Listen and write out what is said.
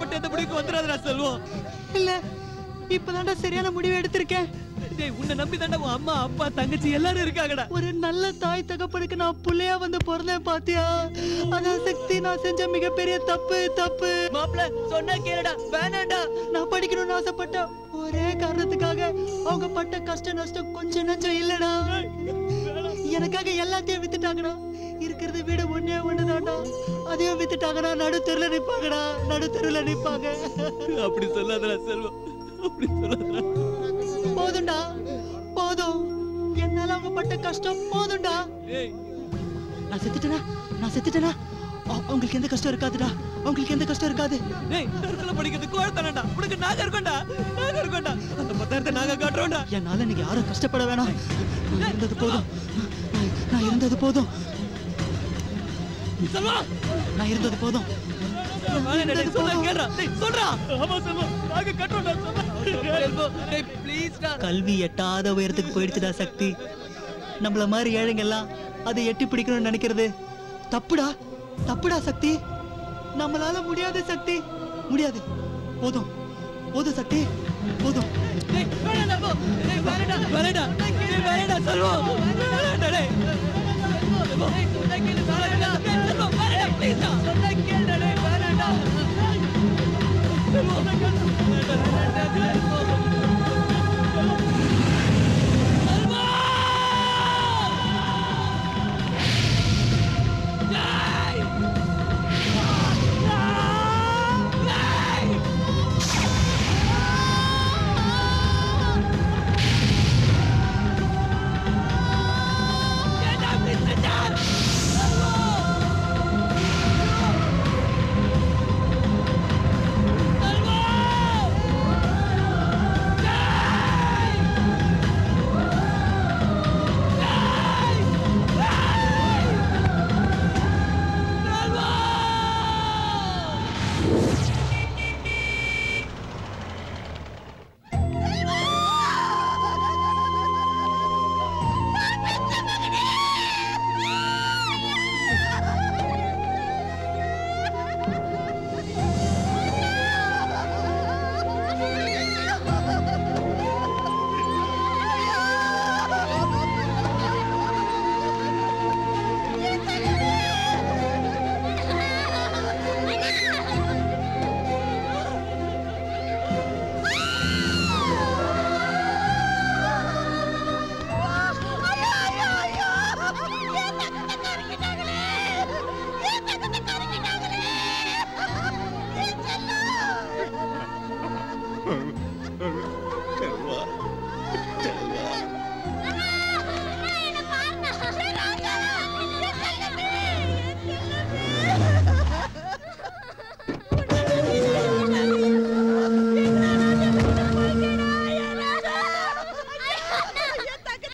அவசரப்பட்டு எந்த முடிவுக்கு வந்துடாதடா செல்வம். இல்ல இப்பதான்டா சரியான முடிவு எடுத்திருக்கேன். டேய் உன்னை நம்பி தாண்டா உன் அம்மா அப்பா தங்கச்சி எல்லாரும் இருக்காங்கடா. ஒரு நல்ல தாய் தகப்பனுக்கு நான் புள்ளையா வந்து பிறந்தேன் பாத்தியா? அதான் சக்தி, நான் செஞ்ச மிகப்பெரிய தப்பு தப்பு. மாப்ள சொன்னா கேளுடா, வேணாண்டா. நான் படிக்கணும்னு ஆசைப்பட்ட ஒரே காரணத்துக்காக அவங்க பட்ட கஷ்ட நஷ்டம் கொஞ்சம் நஞ்சம் இல்லடா. எனக்காக எல்லாத்தையும் வித்துட்டாங்கடா. இருக்கிறது வீடு ஒன்னே ஒண்ணுதான்டா, அதையும் வித்துட்டாங்கடா. நடுத்தெருல நிப்பாங்கடா, நடுத்தெருல நிப்பாங்க. அப்படி சொல்லாதடா செல்வம், அப்படி சொல்லாதடா. போதும்டா போதும், என்னால அவங்க பட்ட கஷ்டம் போதும்டா. ஏய் நான் செத்துட்டேனா அவங்களுக்கு எந்த கஷ்டம் இருக்காதுடா, அவங்களுக்கு எந்த கஷ்டம் இருக்காது. டேய் தற்கொலை படிக்கிறது கோழத்தனடா. உனக்கு நாங்க இருக்கோம்டா, நாங்க இருக்கோம்டா. அந்த 10,000 நாங்க காட்டுறோம்டா. என்னால நீங்க யாரும் கஷ்டப்பட வேணாம். நான் இருந்தது போதும், நான் இருந்தது போதும், செல்வா நான் இருந்தது போதும். வேணாண்டா, டேய் சொன்னா கேளுடா. டேய் சொல்றா. ஆமா செல்வம், நாங்க காட்டுறோம்டா. செல்வம் டேய் ப்ளீஸ்டா. கல்வி எட்டாத உயரத்துக்கு போயிடுச்சுடா சக்தி. நம்மள மாதிரி ஏழைங்க எல்லாம் அதை எட்டி பிடிக்கணும்னு நினைக்கிறது தப்புடா, தப்புடா சக்தி. நம்மளால முடியாது சக்தி, முடியாது. போதும் போதும் சக்தி, போதும். டேய் வேணாண்டா போ. டேய் வேணாண்டா, வேணாண்டா. டேய் வேணாண்டா செல்வம், வேணாண்டா டேய். செல்வம் டேய் சொன்னா கேளு, வேணாண்டா. செல்வம் வேணாண்டா ப்ளீஸ்டா. சொன்னா கேளுடா டேய், வேணாண்டா. செல்வம் வேணாண்டா.